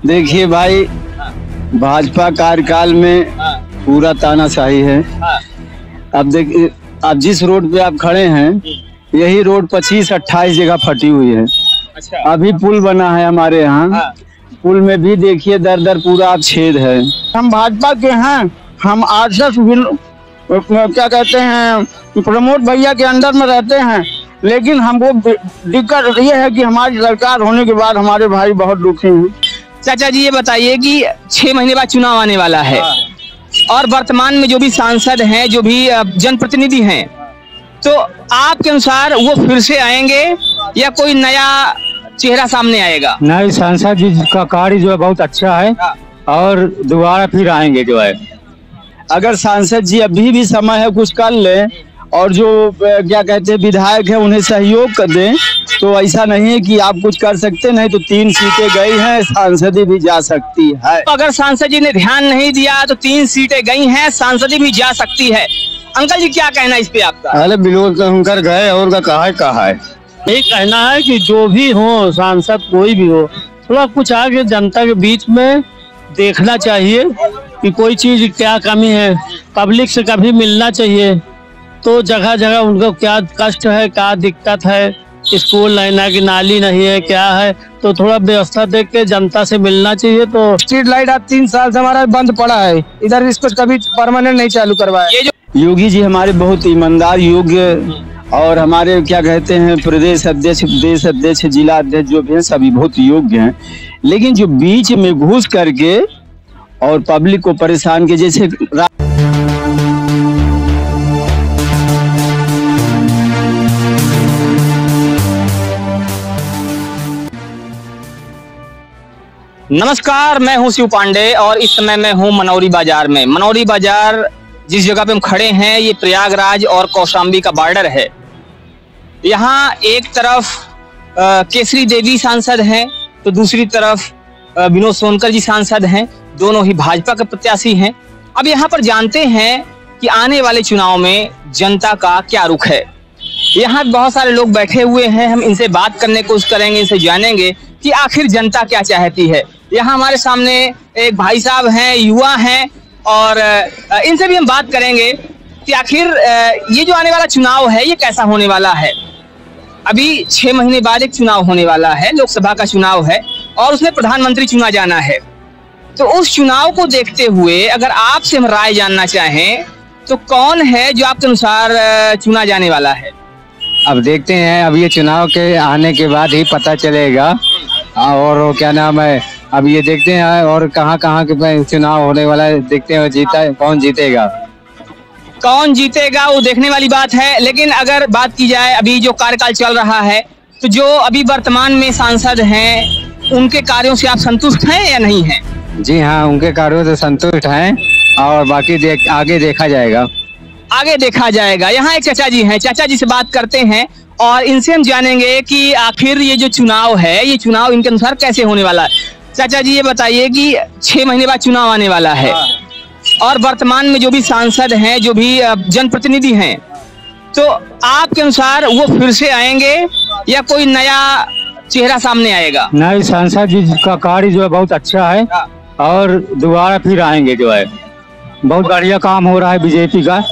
देखिए भाई, भाजपा कार्यकाल में पूरा तानाशाही है। अब देखिए, अब जिस रोड पे आप खड़े हैं यही रोड 25-28 जगह फटी हुई है। अभी पुल बना है हमारे यहाँ, पुल में भी देखिए दर पूरा अब छेद है। हम भाजपा के हैं, हम आरएसएस क्या कहते हैं प्रमोद भैया के अंडर में रहते हैं, लेकिन हमको दिक्कत ये है कि हमारी सरकार होने के बाद हमारे भाई बहुत दुखी हैं। चाचा जी ये बताइए कि 6 महीने बाद चुनाव आने वाला है और वर्तमान में जो भी सांसद हैं, जो भी जनप्रतिनिधि हैं, तो आपके अनुसार वो फिर से आएंगे या कोई नया चेहरा सामने आएगा? नए सांसद जी का कार्य जो है बहुत अच्छा है और दोबारा फिर आएंगे जो है। अगर सांसद जी अभी भी समय है कुछ कर ले और जो क्या कहते हैं विधायक है उन्हें सहयोग कर दें, तो ऐसा नहीं है कि आप कुछ कर सकते नहीं, तो 3 सीटें गई हैं, सांसदी भी जा सकती है। तो अगर सांसद जी ने ध्यान नहीं दिया तो 3 सीटें गई हैं, सांसदी भी जा सकती है। अंकल जी क्या कहना है इस पे आपका? अरे बिल्कुल कहकर गए और का कहा है। यही कहना है कि जो भी हो सांसद कोई भी हो, थोड़ा कुछ आगे जनता के बीच में देखना चाहिए कि कोई चीज क्या कमी है, पब्लिक से कभी मिलना चाहिए। तो जगह जगह उनको क्या कष्ट है, क्या दिक्कत है, स्कूल नहीं है कि नाली नहीं है, क्या है, तो थोड़ा व्यवस्था देख के जनता से मिलना चाहिए। तो स्ट्रीट लाइट आज 3 साल से हमारा बंद पड़ा है, इधर इसको कभी परमानेंट नहीं चालू करवाया। योगी जी हमारे बहुत ईमानदार, योग्य और हमारे क्या कहते हैं प्रदेश अध्यक्ष, देश अध्यक्ष, जिला अध्यक्ष जो भी हैं सभी बहुत योग्य हैं, लेकिन जो बीच में घुस करके और पब्लिक को परेशान के जैसे नमस्कार, मैं हूं शिव पांडे और इस समय मैं हूं मनौरी बाजार में। मनौरी बाजार जिस जगह पे हम खड़े हैं ये प्रयागराज और कौशाम्बी का बॉर्डर है। यहाँ एक तरफ केसरी देवी सांसद हैं तो दूसरी तरफ विनोद सोनकर जी सांसद हैं, दोनों ही भाजपा के प्रत्याशी हैं। अब यहाँ पर जानते हैं कि आने वाले चुनाव में जनता का क्या रुख है। यहाँ बहुत सारे लोग बैठे हुए हैं, हम इनसे बात करने की कोशिश करेंगे, इनसे जानेंगे कि आखिर जनता क्या चाहती है। यहाँ हमारे सामने एक भाई साहब हैं, युवा हैं, और इनसे भी हम बात करेंगे कि आखिर ये जो आने वाला चुनाव है ये कैसा होने वाला है। अभी 6 महीने बाद एक चुनाव होने वाला है, लोकसभा का चुनाव है और उसमें प्रधानमंत्री चुना जाना है। तो उस चुनाव को देखते हुए अगर आपसे हम राय जानना चाहें तो कौन है जो आपके अनुसार चुना जाने वाला है? अब देखते हैं, अब ये चुनाव के आने के बाद ही पता चलेगा। और क्या नाम है, अब ये देखते हैं और कहाँ के चुनाव होने वाला है, देखते हैं जीता कौन जीतेगा। कौन जीतेगा वो देखने वाली बात है। लेकिन अगर बात की जाए अभी जो कार्यकाल चल रहा है, तो जो अभी वर्तमान में सांसद हैं उनके कार्यों से आप संतुष्ट हैं या नहीं हैं? जी हाँ, उनके कार्यों से संतुष्ट हैं और बाकी आगे देखा जाएगा। आगे देखा जाएगा। यहाँ एक चाचा जी हैं, चाचा जी से बात करते हैं और इनसे हम जानेंगे कि आखिर ये जो चुनाव है ये चुनाव इनके अनुसार कैसे होने वाला है। चाचा जी ये बताइए कि 6 महीने बाद चुनाव आने वाला है और वर्तमान में जो भी सांसद हैं, जो भी जनप्रतिनिधि हैं, तो आपके अनुसार वो फिर से आएंगे या कोई नया चेहरा सामने आएगा? नए सांसद जी का कार्य जो है बहुत अच्छा है और दोबारा फिर आएंगे जो है। बहुत बढ़िया काम हो रहा है बीजेपी का।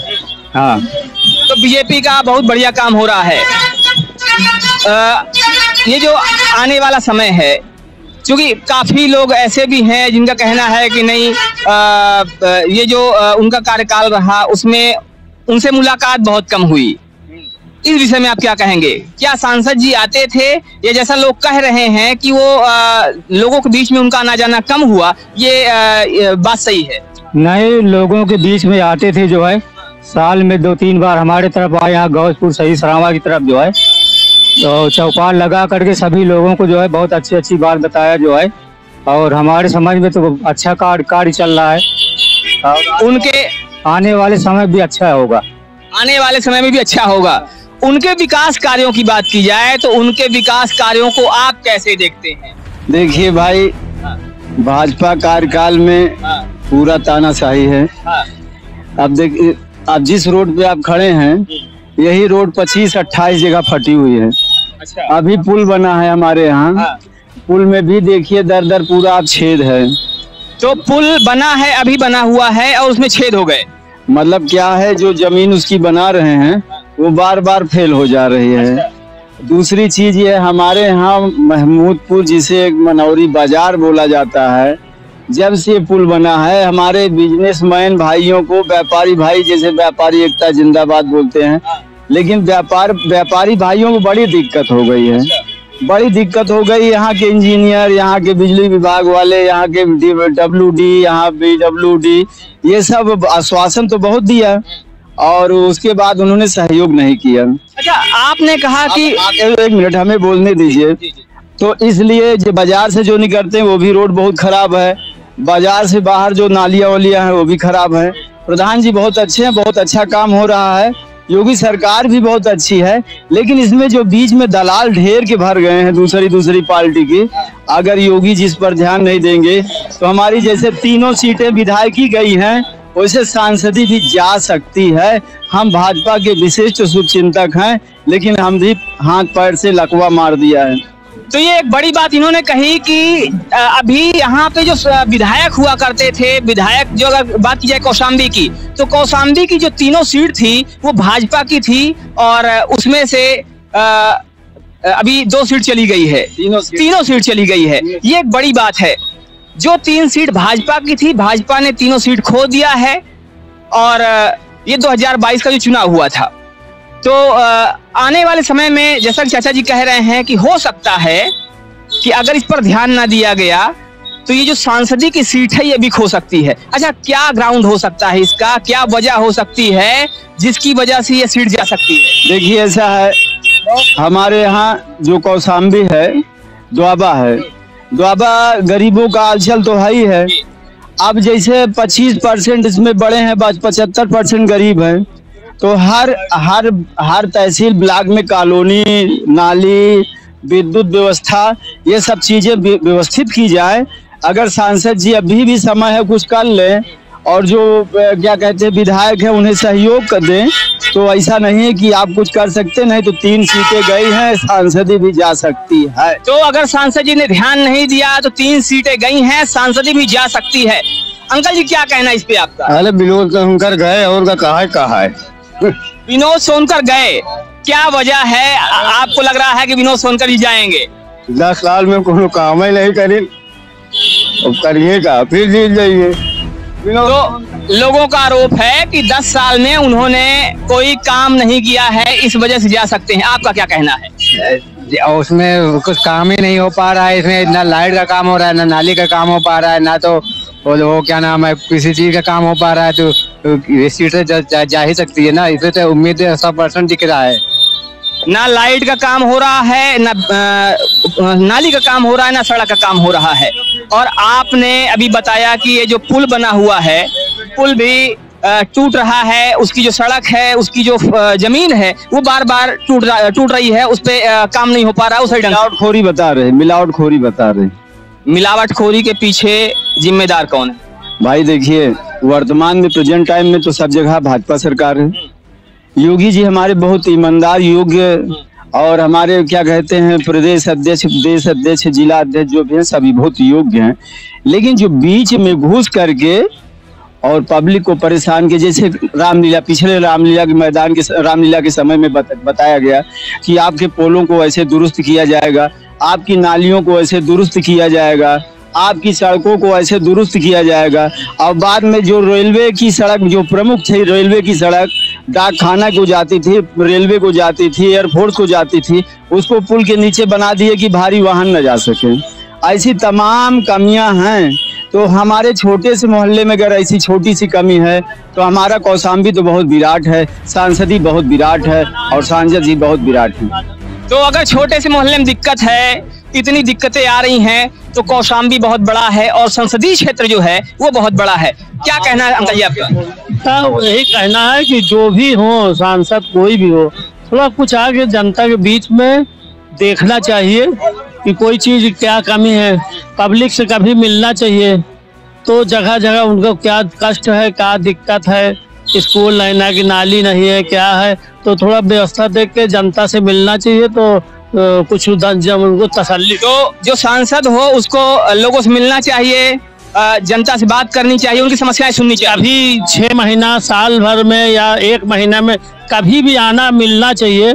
हाँ, तो बीजेपी का बहुत बढ़िया काम हो रहा है। ये जो आने वाला समय है, क्योंकि काफी लोग ऐसे भी हैं जिनका कहना है कि नहीं, ये जो उनका कार्यकाल रहा उसमें उनसे मुलाकात बहुत कम हुई। इस विषय में आप क्या कहेंगे? क्या सांसद जी आते थे या जैसा लोग कह रहे हैं कि वो लोगों के बीच में उनका आना जाना कम हुआ, ये बात सही है? नए लोगों के बीच में आते थे जो है, साल में 2-3 बार हमारे तरफ आए, यहाँ गौसपुर सही सरावा की तरफ जो है, तो चौपाल लगा करके सभी लोगों को जो है बहुत अच्छी बात बताया जो है। और हमारे समाज में तो अच्छा कार्य चल रहा है और उनके आने वाले समय भी अच्छा होगा। आने वाले समय में भी अच्छा होगा। उनके विकास कार्यों की बात की जाए तो उनके विकास कार्यों को आप कैसे देखते हैं? देखिए भाई, भाजपा कार्यकाल में पूरा तानाशाही है। अब देखिए, अब जिस रोड पे आप खड़े हैं यही रोड 25-28 जगह फटी हुई है। अभी पुल बना है हमारे यहाँ, पुल में भी देखिए दर दर पूरा आप छेद है। तो पुल बना है, अभी बना हुआ है और उसमें छेद हो गए। मतलब क्या है, जो जमीन उसकी बना रहे हैं वो बार बार फेल हो जा रही है। दूसरी चीज ये, हमारे यहाँ महमूदपुर जिसे एक मनौरी बाजार बोला जाता है, जब से पुल बना है हमारे बिजनेसमैन भाइयों को, व्यापारी भाई जैसे व्यापारी एकता जिंदाबाद बोलते हैं, लेकिन व्यापारी भाइयों को बड़ी दिक्कत हो गई है। बड़ी दिक्कत हो गई। यहाँ के इंजीनियर, यहाँ के बिजली विभाग वाले, यहाँ के WD, यहाँ BWD, ये सब आश्वासन तो बहुत दिया और उसके बाद उन्होंने सहयोग नहीं किया। अच्छा, आपने कहा कि एक मिनट हमें बोलने दीजिए। तो इसलिए जो बाजार से जो निकलते हैं वो भी रोड बहुत खराब है, बाजार से बाहर जो नालियाँ वालियाँ हैं वो भी खराब है। प्रधान जी बहुत अच्छे हैं, बहुत अच्छा काम हो रहा है, योगी सरकार भी बहुत अच्छी है, लेकिन इसमें जो बीच में दलाल ढेर के भर गए हैं दूसरी पार्टी की, अगर योगी जी इस पर ध्यान नहीं देंगे तो हमारी जैसे 3 सीटें विधायकी गई हैं वैसे सांसदी भी जा सकती है। हम भाजपा के विशिष्ट शुभचिंतक हैं, लेकिन हम भी हाथ पैर से लकवा मार दिया है। तो ये एक बड़ी बात इन्होंने कही कि अभी यहाँ पे जो विधायक हुआ करते थे, विधायक जो अगर बात की जाए कौशाम्बी की, तो कौशाम्बी की जो 3 सीट थी वो भाजपा की थी और उसमें से अभी 2 सीट चली गई है, तीनों सीट चली गई है। ये एक बड़ी बात है। जो 3 सीट भाजपा की थी, भाजपा ने 3 सीट खो दिया है और ये 2022 का जो चुनाव हुआ था। तो आने वाले समय में जैसा कि चाचा जी कह रहे हैं कि हो सकता है कि अगर इस पर ध्यान ना दिया गया तो ये जो सांसदी की सीट है ये भी खो सकती है। अच्छा, क्या ग्राउंड हो सकता है इसका, क्या वजह हो सकती है जिसकी वजह से ये सीट जा सकती है? देखिए ऐसा है, हमारे यहाँ जो कौशाम्बी है, द्वाबा है, द्वाबा गरीबों का आंचल तो है ही है। अब जैसे 25% इसमें बड़े हैं, 75% गरीब हैं, तो हर तहसील ब्लॉक में कॉलोनी, नाली, विद्युत व्यवस्था, ये सब चीजें व्यवस्थित की जाए। अगर सांसद जी अभी भी समय है कुछ कर लें और जो क्या कहते हैं विधायक हैं उन्हें सहयोग कर दें, तो ऐसा नहीं है कि आप कुछ कर सकते नहीं। तो 3 सीटें गई हैं, सांसदी भी जा सकती है। तो अगर सांसद जी ने ध्यान नहीं दिया तो 3 सीटें गई हैं, सांसदी भी जा सकती है। अंकल जी क्या कहना है इस पे आपका? अरे विनोद सोनकर गए और कहा है विनोद सोनकर गए, क्या वजह है? आपको लग रहा है कि विनोद सोनकर ही जाएंगे? 10 साल में कोई काम ही नहीं करी, करिएगा फिर जीत जाइए। तो लोगों का आरोप है कि 10 साल में उन्होंने कोई काम नहीं किया है, इस वजह से जा सकते हैं। आपका क्या कहना है? उसमें कुछ काम ही नहीं हो पा रहा है। इसमें ना लाइट का काम हो रहा है, ना नाली का काम हो पा रहा है, ना तो वो क्या नाम है किसी चीज का काम हो पा रहा है। तो इस सीट से जा ही सकती है ना, इसे तो उम्मीद 100% दिख रहा है। ना लाइट का काम हो रहा है, ना नाली का काम हो रहा है, ना सड़क का काम हो रहा है। और आपने अभी बताया कि ये जो पुल बना हुआ है, पुल भी टूट रहा है, उसकी जो सड़क है, उसकी जो जमीन है वो बार बार टूट रही है, उस पे काम नहीं हो पा रहा है। उस मिलावटखोरी बता रहे। मिलावटखोरी के पीछे जिम्मेदार कौन है? भाई देखिए, वर्तमान में प्रेजेंट टाइम में तो सब जगह भाजपा सरकार है। योगी जी हमारे बहुत ईमानदार, योग्य और हमारे क्या कहते हैं प्रदेश अध्यक्ष, जिला अध्यक्ष जो भी हैं सभी बहुत योग्य हैं, लेकिन जो बीच में घुस करके और पब्लिक को परेशान के, जैसे रामलीला, पिछले रामलीला के मैदान के रामलीला के समय में बताया गया कि आपके पोलों को ऐसे दुरुस्त किया जाएगा, आपकी नालियों को ऐसे दुरुस्त किया जाएगा, आपकी सड़कों को ऐसे दुरुस्त किया जाएगा। और बाद में जो रेलवे की सड़क, जो प्रमुख थी रेलवे की सड़क, डाक खाना को जाती थी, रेलवे को जाती थी, एयरफोर्स को जाती थी, उसको पुल के नीचे बना दिए कि भारी वाहन न जा सके। ऐसी तमाम कमियां हैं। तो हमारे छोटे से मोहल्ले में अगर ऐसी छोटी सी कमी है तो हमारा कौशाम्बी तो बहुत विराट है, सांसदी बहुत विराट है और सांसद जी बहुत विराट है। तो अगर छोटे से मोहल्ले में दिक्कत है, इतनी दिक्कतें आ रही हैं, तो कौशाम्बी बहुत बड़ा है और संसदीय क्षेत्र जो है वो बहुत बड़ा है। क्या कहना है अंकल जी आपका? यही कहना है कि जो भी हो, सांसद कोई भी हो, थोड़ा कुछ आगे जनता के बीच में देखना चाहिए कि कोई चीज क्या कमी है, पब्लिक से कभी मिलना चाहिए। तो जगह जगह उनको क्या कष्ट है, क्या दिक्कत है, स्कूल नहीं ना कि नाली नहीं है, क्या है, तो थोड़ा व्यवस्था देख के जनता से मिलना चाहिए। तो कुछ जब उनको तसल्ली। तो जो सांसद हो उसको लोगों से मिलना चाहिए, जनता से बात करनी चाहिए, उनकी समस्याएं सुननी चाहिए। अभी 6 महीना, साल भर में या 1 महीना में कभी भी आना मिलना चाहिए।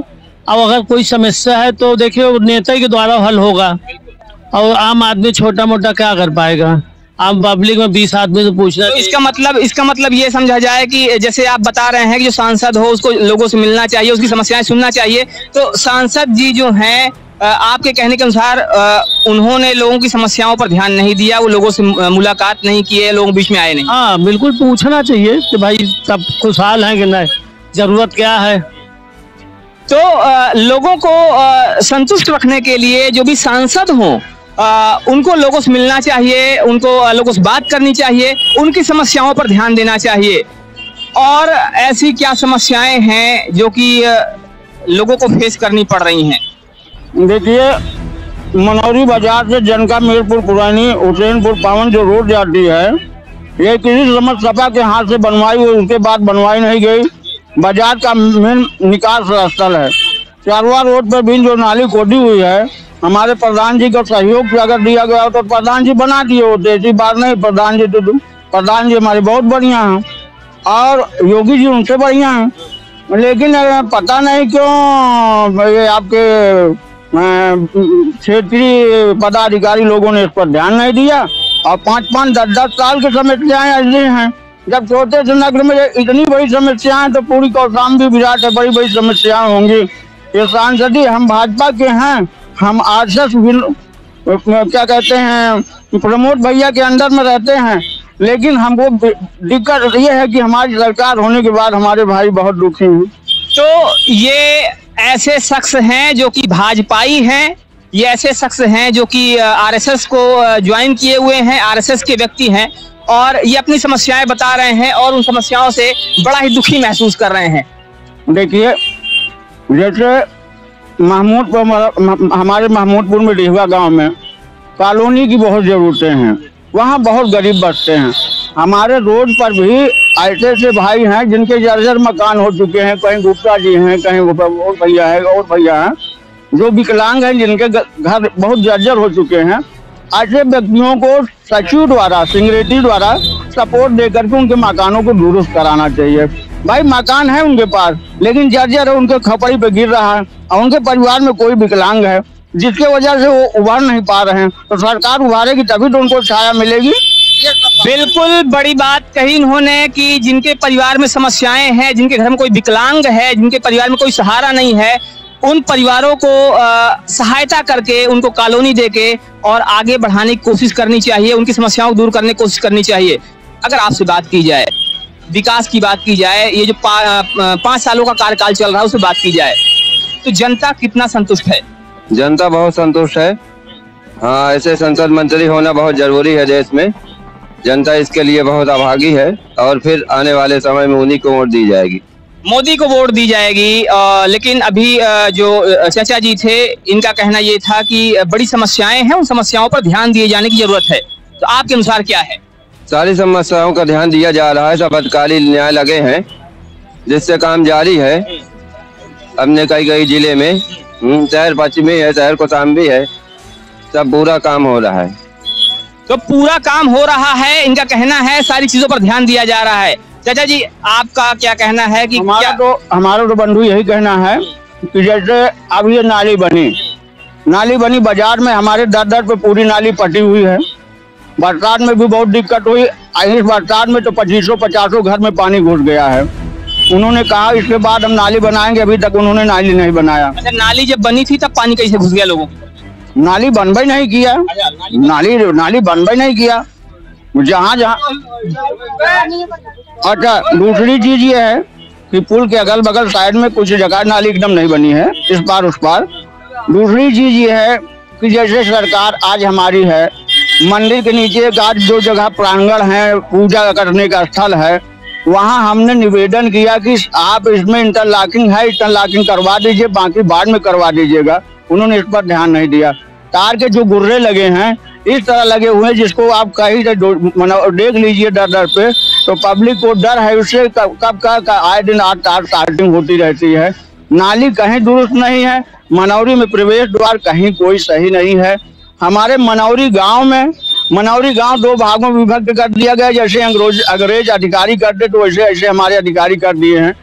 अब अगर कोई समस्या है तो देखिए नेता के द्वारा हल होगा, और आम आदमी छोटा मोटा क्या कर पाएगा। आम पब्लिक में 20 आदमी से पूछना। तो इसका मतलब ये समझा जाए कि जैसे आप बता रहे हैं कि जो सांसद हो उसको लोगों से मिलना चाहिए, उसकी समस्याएं सुनना चाहिए। तो सांसद जी जो हैं आपके कहने के अनुसार उन्होंने लोगों की समस्याओं पर ध्यान नहीं दिया, वो लोगों से मुलाकात नहीं किए, लोगों के बीच में आए नहीं। हाँ बिल्कुल, पूछना चाहिए कि भाई सब खुशहाल हैं कि नहीं, जरूरत क्या है। तो लोगों को संतुष्ट रखने के लिए जो भी सांसद हों उनको लोगों से मिलना चाहिए, उनको लोगों से बात करनी चाहिए, उनकी समस्याओं पर ध्यान देना चाहिए। और ऐसी क्या समस्याएं हैं जो कि लोगों को फेस करनी पड़ रही हैं? देखिए, मनौरी बाजार से जनका मीरपुर पुरानी हुसैनपुर पावन जो रोड जाती है, ये किसी समझ सपा के हाथ से बनवाई हुई, उसके बाद बनवाई नहीं गई। बाजार का मेन निकास स्थल है। चारवा रोड पर भी जो नाली खोदी हुई है, हमारे प्रधान जी को सहयोग से अगर दिया गया तो प्रधान जी बना दिए होते, ऐसी बात नहीं। प्रधान जी हमारे बहुत बढ़िया हैं और योगी जी उनसे बढ़िया हैं, लेकिन पता नहीं क्यों ये आपके क्षेत्रीय पदाधिकारी लोगों ने इस पर ध्यान नहीं दिया। और 5-5, 10-10 साल की समस्याएं ऐसी हैं। जब छोटे से नगर में इतनी बड़ी समस्याएं तो पूरी कौशाम्बी विराट है, बड़ी बड़ी समस्याएं होंगी। ये सांसद हम भाजपा के हैं, हम आरएसएस क्या कहते हैं प्रमोद भैया के अंडर में रहते हैं, लेकिन हमको दिक्कत ये है कि हमारी सरकार होने के बाद हमारे भाई बहुत दुखी हैं। तो ये ऐसे शख्स हैं जो कि भाजपाई हैं, ये ऐसे शख्स हैं जो कि आरएसएस को ज्वाइन किए हुए हैं, आरएसएस के व्यक्ति हैं, और ये अपनी समस्याएं बता रहे हैं और उन समस्याओं से बड़ा ही दुखी महसूस कर रहे हैं। देखिए, जैसे हमारे महमूदपुर में डेहवा गांव में कॉलोनी की बहुत ज़रूरतें हैं, वहाँ बहुत गरीब बसते हैं। हमारे रोड पर भी ऐसे भाई हैं जिनके जर्जर मकान हो चुके हैं, कहीं गुप्ता जी हैं, कहीं और भैया है और भैया हैं जो विकलांग हैं, जिनके घर बहुत जर्जर हो चुके हैं। ऐसे व्यक्तियों को सचिव द्वारा, सिंगरेटी द्वारा सपोर्ट देकर के उनके मकानों को दुरुस्त कराना चाहिए। भाई मकान है उनके पास, लेकिन जर्जर है, उनके खपड़ी पे गिर रहा है, और उनके परिवार में कोई विकलांग है जिसके वजह से वो उभार नहीं पा रहे हैं। तो सरकार उभारेगी तभी तो उनको छाया मिलेगी। बिल्कुल बड़ी बात कही इन्होंने कि जिनके परिवार में समस्याएं हैं, जिनके घर में कोई विकलांग है, जिनके परिवार में कोई सहारा नहीं है, उन परिवारों को सहायता करके उनको कॉलोनी देके और आगे बढ़ाने की कोशिश करनी चाहिए, उनकी समस्याओं को दूर करने की कोशिश करनी चाहिए। अगर आपसे बात की जाए, विकास की बात की जाए, ये जो 5 सालों का कार्यकाल चल रहा है उससे बात की जाए, तो जनता कितना संतुष्ट है? जनता बहुत संतुष्ट है। हाँ, ऐसे संसद मंत्री होना बहुत जरूरी है देश में। जनता इसके लिए बहुत अभागी है और फिर आने वाले समय में उन्हीं को वोट दी जाएगी, मोदी को वोट दी जाएगी। लेकिन अभी जो चाचा जी थे, इनका कहना ये था कि बड़ी समस्याएं हैं, उन समस्याओं पर ध्यान दिए जाने की जरूरत है। तो आपके अनुसार क्या है? सारी समस्याओं का ध्यान दिया जा रहा है, सब अधिकारी न्याय लगे हैं, जिससे काम जारी है। हमने कई जिले में शहर पश्चिमी है, शहर कौशाम्बी है, सब पूरा काम हो रहा है। तो पूरा काम हो रहा है, इनका कहना है, सारी चीजों पर ध्यान दिया जा रहा है। चाचा जी, आपका क्या कहना है? कि हमारा तो बंधु यही कहना है कि जैसे अब ये नाली बनी बाजार में, हमारे दर पे पूरी नाली पटी हुई है। बरसात में भी बहुत दिक्कत हुई। इस बरसात में तो 2500-50 घर में पानी घुस गया है। उन्होंने कहा इसके बाद हम नाली बनाएंगे, अभी तक उन्होंने नाली नहीं बनाया। अच्छा, नाली जब बनी थी तब पानी कैसे घुस गया लोगों को? नाली बनबे नहीं किया, नाली बनबे नहीं किया जहाँ। अच्छा, दूसरी चीज ये है कि पुल के अगल बगल साइड में कुछ जगह नाली एकदम नहीं बनी है, इस पार उस पार। दूसरी चीज ये है कि जैसे सरकार आज हमारी है, मंदिर के नीचे आज जो जगह प्रांगण है, पूजा करने का स्थल है, वहाँ हमने निवेदन किया कि आप इसमें इंटरलॉकिंग है, इंटरलॉकिंग करवा दीजिए, बाकी बाद में करवा दीजिएगा। उन्होंने इस पर ध्यान नहीं दिया। तार के जो गुर्रे लगे हैं इस तरह लगे हुए हैं जिसको आप कहीं से देख लीजिए दर पे, तो पब्लिक को डर है उससे कब का आए दिन तार स्टार्टिंग होती रहती है। नाली कहीं दुरुस्त नहीं है, मनौरी में प्रवेश द्वार कहीं कोई सही नहीं है। हमारे मनौरी गांव 2 भागों में विभक्त कर दिया गया, जैसे अंग्रेज अधिकारी करते तो वैसे ऐसे हमारे अधिकारी कर दिए हैं।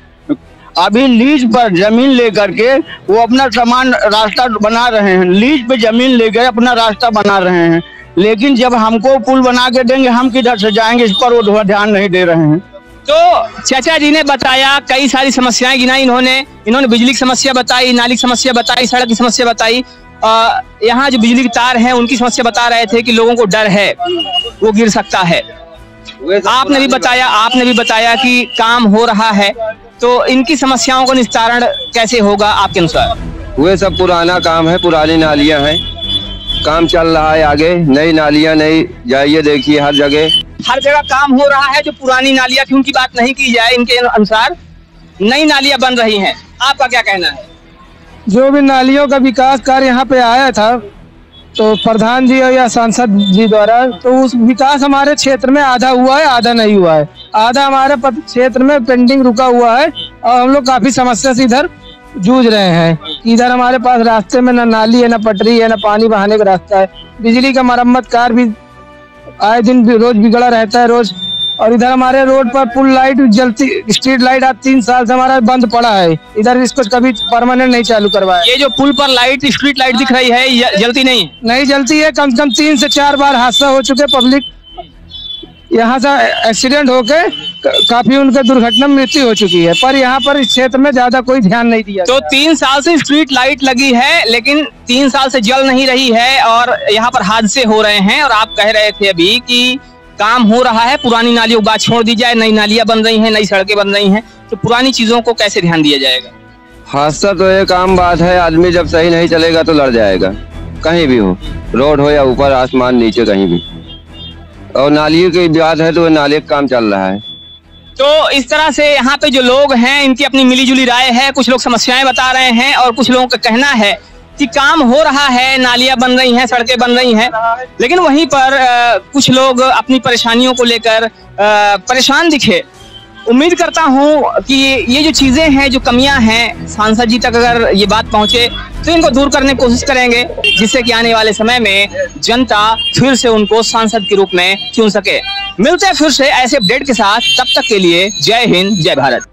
अभी लीज पर जमीन लेकर के वो अपना समान रास्ता बना रहे हैं, लीज पे जमीन लेकर अपना रास्ता बना रहे हैं, लेकिन जब हमको पुल बना के देंगे हम किधर से जाएंगे, इस पर वो ध्यान नहीं दे रहे हैं। तो चाचा जी ने बताया, कई सारी समस्याएं गिनाई इन्होंने बिजली की समस्या बताई, नाली की समस्या बताई, सड़क की समस्या बताई। यहाँ जो बिजली के तार हैं उनकी समस्या बता रहे थे कि लोगों को डर है वो गिर सकता है। आपने भी बताया कि काम हो रहा है, तो इनकी समस्याओं का निस्तारण कैसे होगा आपके अनुसार? वे सब पुराना काम है, पुरानी नालियां हैं, काम चल रहा है आगे, नई नालियां नहीं, जाइए देखिए हर जगह काम हो रहा है। जो पुरानी नालियां थी उनकी बात नहीं की जाए, इनके अनुसार नई नालियां बन रही हैं, आपका क्या कहना है? जो भी नालियों का विकास कार्य यहाँ पे आया था तो प्रधान जी या सांसद जी द्वारा, तो उस विकास हमारे क्षेत्र में आधा हुआ है, आधा नहीं हुआ है। आधा हमारे क्षेत्र में पेंडिंग रुका हुआ है और हम लोग काफी समस्या से इधर जूझ रहे हैं। इधर हमारे पास रास्ते में न नाली है, न पटरी है, न पानी बहाने का रास्ता है। बिजली का मरम्मत कार्य भी आए दिन रोज बिगड़ा रहता है रोज। और इधर हमारे रोड पर पुल लाइट जलती, स्ट्रीट लाइट आज 3 साल से हमारा बंद पड़ा है, इधर इसको कभी परमानेंट नहीं चालू करवाया। ये जो पुल पर लाइट, स्ट्रीट लाइट दिख रही है, ये जलती नहीं जलती है। कम से कम 3 से 4 बार हादसा हो चुके, पब्लिक यहाँ से एक्सीडेंट होके काफी उनके दुर्घटना में मृत्यु हो चुकी है, पर यहाँ पर इस क्षेत्र में ज्यादा कोई ध्यान नहीं दिया। तो 3 साल से स्ट्रीट लाइट लगी है, लेकिन 3 साल से जल नहीं रही है और यहाँ पर हादसे हो रहे हैं। और आप कह रहे थे अभी कि काम हो रहा है, पुरानी नालियों को बात छोड़ दी जाए, नई नालियां बन रही हैं, नई सड़कें बन रही हैं, तो पुरानी चीजों को कैसे ध्यान दिया जाएगा? हादसा तो एक आम बात है, आदमी जब सही नहीं चलेगा तो लड़ जाएगा, कहीं भी हो, रोड हो या ऊपर आसमान नीचे कहीं भी। और नालियों की बात है तो नाले का काम चल रहा है। तो इस तरह से यहाँ पे जो लोग हैं इनकी अपनी मिलीजुली राय है, कुछ लोग समस्याएं बता रहे हैं और कुछ लोगों का कहना है कि काम हो रहा है, नालियां बन रही हैं, सड़कें बन रही हैं, लेकिन वहीं पर कुछ लोग अपनी परेशानियों को लेकर परेशान दिखे। उम्मीद करता हूं कि ये जो चीजें हैं, जो कमियां हैं, सांसद जी तक अगर ये बात पहुंचे तो इनको दूर करने की कोशिश करेंगे, जिससे कि आने वाले समय में जनता फिर से उनको सांसद के रूप में चुन सके। मिलते हैं फिर से ऐसे अपडेट के साथ, तब तक के लिए जय हिंद, जय भारत।